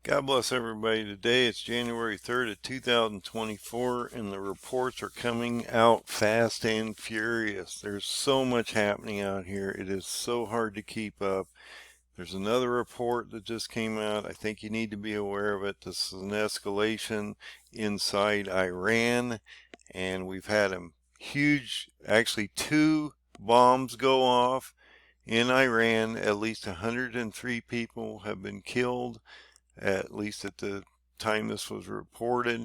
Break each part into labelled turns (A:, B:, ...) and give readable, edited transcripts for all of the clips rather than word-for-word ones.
A: God bless everybody. Today it's January 3rd of 2024, and the reports are coming out fast and furious. There's so much happening out here. It is so hard to keep up. There's another report that just came out. I think you need to be aware of it. This is an escalation inside Iran, and we've had a huge, actually two bombs go off in Iran. At least 103 people have been killed, at least at the time this was reported.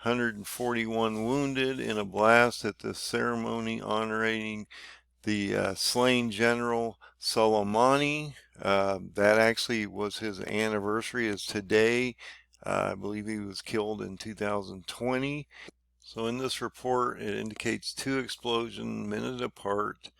A: 141 wounded in a blast at the ceremony honoring the slain General Soleimani. That actually was his anniversary, is today. I believe he was killed in 2020. So in this report, it indicates two explosions minute apart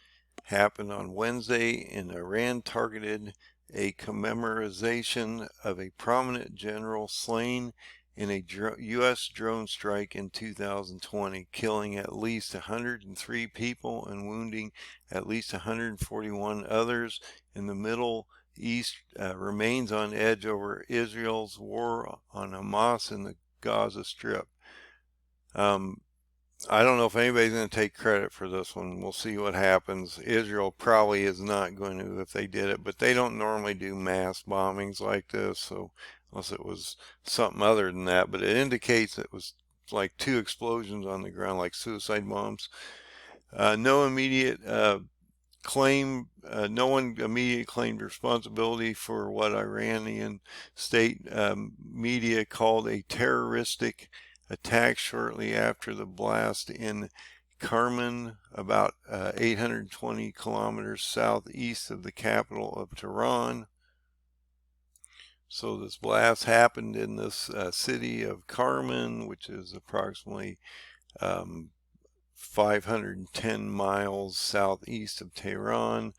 A: happened on Wednesday, and Iran targeted a commemoration of a prominent general slain in a U.S. drone strike in 2020, killing at least 103 people and wounding at least 141 others. In the Middle East remains on edge over Israel's war on Hamas in the Gaza Strip. I don't know if anybody's going to take credit for this one. We'll see what happens. Israel probably is not going to if they did it, but they don't normally do mass bombings like this, so unless it was something other than that. But it indicates it was like two explosions on the ground, like suicide bombs. No one immediately claimed responsibility for what Iranian state media called a terroristic attack shortly after the blast in Kerman, about 820 kilometers southeast of the capital of Tehran. So this blast happened in this city of Kerman, which is approximately 510 miles southeast of Tehran.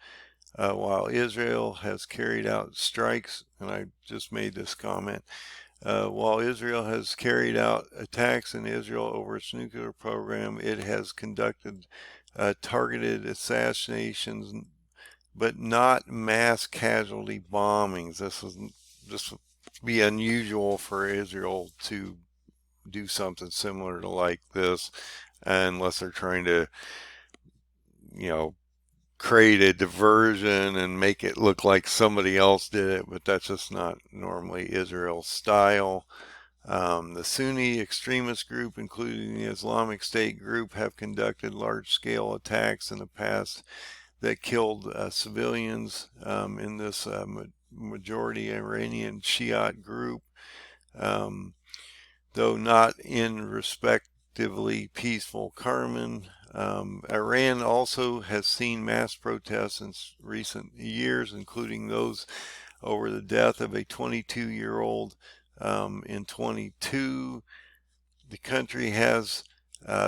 A: While Israel has carried out strikes, and I just made this comment, while Israel has carried out attacks in Israel over its nuclear program, it has conducted targeted assassinations, but not mass casualty bombings. This would be unusual for Israel to do something similar to like this, unless they're trying to, create a diversion and make it look like somebody else did it, but that's just not normally Israel's style. The Sunni extremist group, including the Islamic State group, have conducted large-scale attacks in the past that killed civilians in this majority Iranian Shiite group, though not in respectively peaceful Kerman. Iran also has seen mass protests in recent years, including those over the death of a 22-year-old in 22. The country has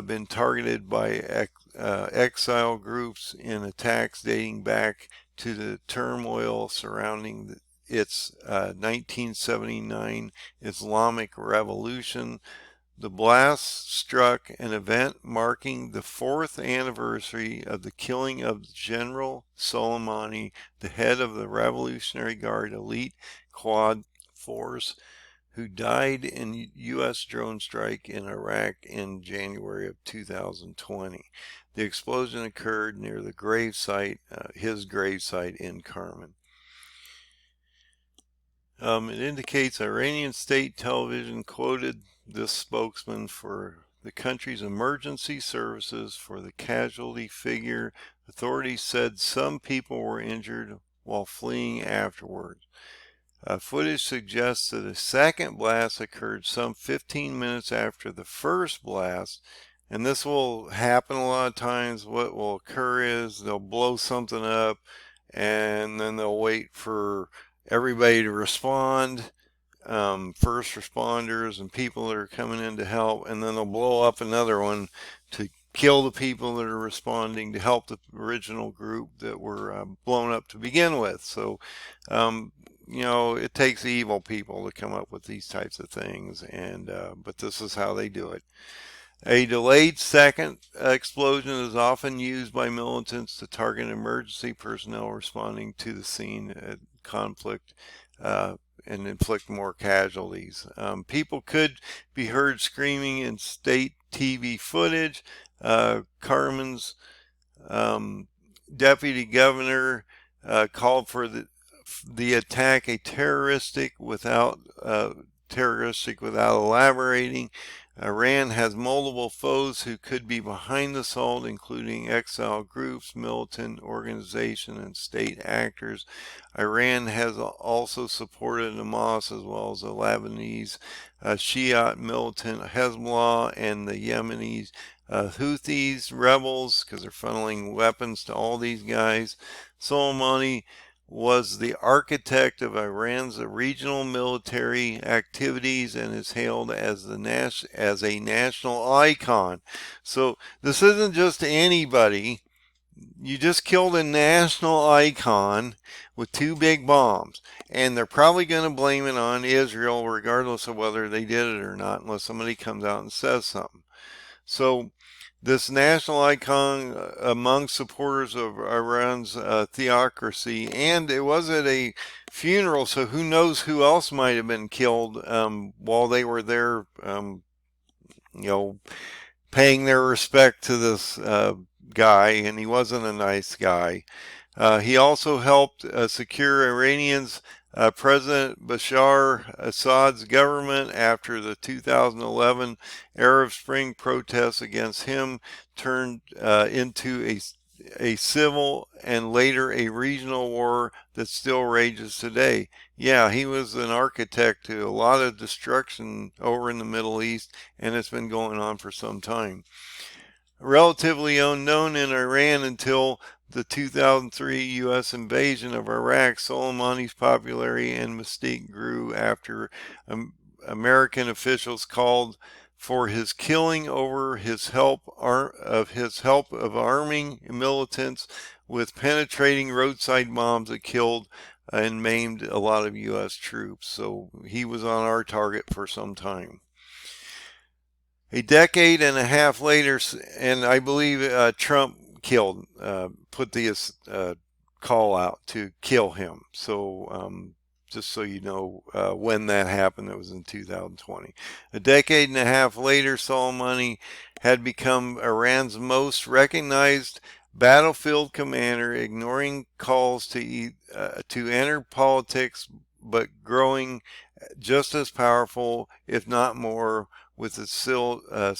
A: been targeted by exile groups in attacks dating back to the turmoil surrounding its 1979 Islamic Revolution. The blast struck an event marking the 4th anniversary of the killing of General Soleimani, the head of the Revolutionary Guard elite Quad Force, who died in U.S. drone strike in Iraq in January of 2020. The explosion occurred near the gravesite, his gravesite in Kerman. It indicates Iranian state television quoted this spokesman for the country's emergency services for the casualty figure. Authorities said some people were injured while fleeing afterwards. Footage suggests that a second blast occurred some 15 minutes after the first blast, and this will happen a lot of times. What will occur is they'll blow something up, and then they'll wait for everybody to respond, first responders and people that are coming in to help, and then they'll blow up another one to kill the people that are responding to help the original group that were blown up to begin with. So it takes evil people to come up with these types of things, and but this is how they do it. A delayed second explosion is often used by militants to target emergency personnel responding to the scene at conflict and inflict more casualties. People could be heard screaming in state TV footage. Kerman's deputy governor called for the attack a terroristic without elaborating. Iran has multiple foes who could be behind the assault, including exile groups, militant organizations, and state actors. Iran has also supported Hamas as well as the Lebanese Shiite militant Hezbollah and the Yemeni Houthis rebels, because they're funneling weapons to all these guys. Soleimani was the architect of Iran's regional military activities and is hailed as a national icon. So this isn't just anybody. You just killed a national icon with two big bombs, and they're probably going to blame it on Israel regardless of whether they did it or not, unless somebody comes out and says something. So this national icon among supporters of Iran's theocracy, and it was at a funeral, so who knows who else might have been killed while they were there, paying their respect to this guy, and he wasn't a nice guy. He also helped secure Iranians President Bashar Assad's government after the 2011 Arab Spring protests against him turned into a civil and later a regional war that still rages today. Yeah, he was an architect to a lot of destruction over in the Middle East, and it's been going on for some time. Relatively unknown in Iran until the 2003 U.S. invasion of Iraq, Soleimani's popularity and mystique grew after American officials called for his killing over his help of arming militants with penetrating roadside bombs that killed and maimed a lot of U.S. troops. So he was on our target for some time. A decade and a half later, and I believe Trump put the call out to kill him. So just so you know when that happened, it was in 2020. A decade and a half later, Soleimani had become Iran's most recognized battlefield commander, ignoring calls to enter politics, but growing just as powerful, if not more, with its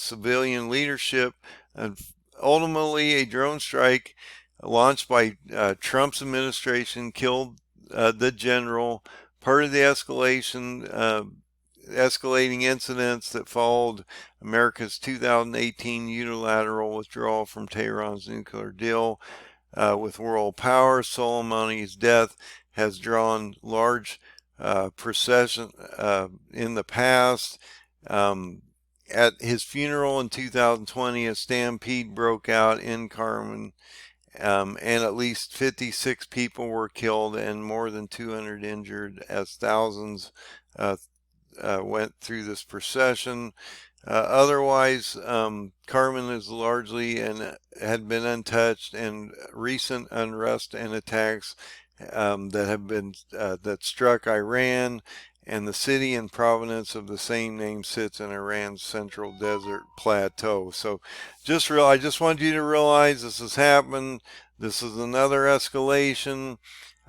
A: civilian leadership. And ultimately, a drone strike launched by Trump's administration killed the general. Part of the escalating incidents that followed America's 2018 unilateral withdrawal from Tehran's nuclear deal with world powers. Soleimani's death has drawn large procession in the past. At his funeral in 2020, a stampede broke out in Kerman, and at least 56 people were killed and more than 200 injured as thousands went through this procession. Otherwise, Kerman is largely and had been untouched, and recent unrest and attacks that struck Iran, and the city and province of the same name sits in Iran's central desert plateau. So I just want you to realize this has happened. This is another escalation,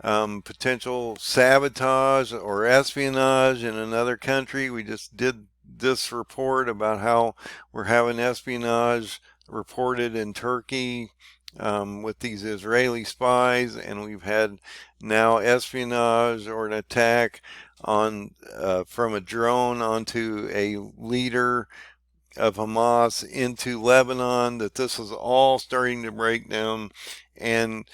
A: potential sabotage or espionage in another country. We just did this report about how we're having espionage reported in Turkey with these Israeli spies, and we've had now espionage or an attack from a drone onto a leader of Hamas into Lebanon, that this is all starting to break down, and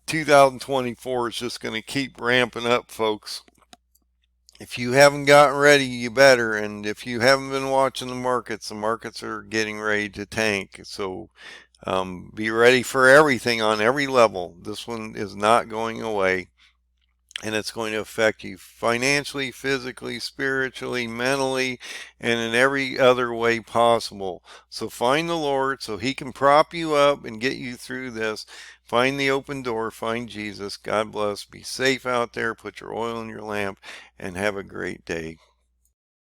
A: 2024 is just going to keep ramping up, folks. If you haven't gotten ready, you better, and if you haven't been watching the markets are getting ready to tank. So be ready for everything on every level. This one is not going away. and it's going to affect you financially, physically, spiritually, mentally, and in every other way possible. So find the Lord so he can prop you up and get you through this. Find the open door, find Jesus. God bless. Be safe out there. Put your oil in your lamp and have a great day.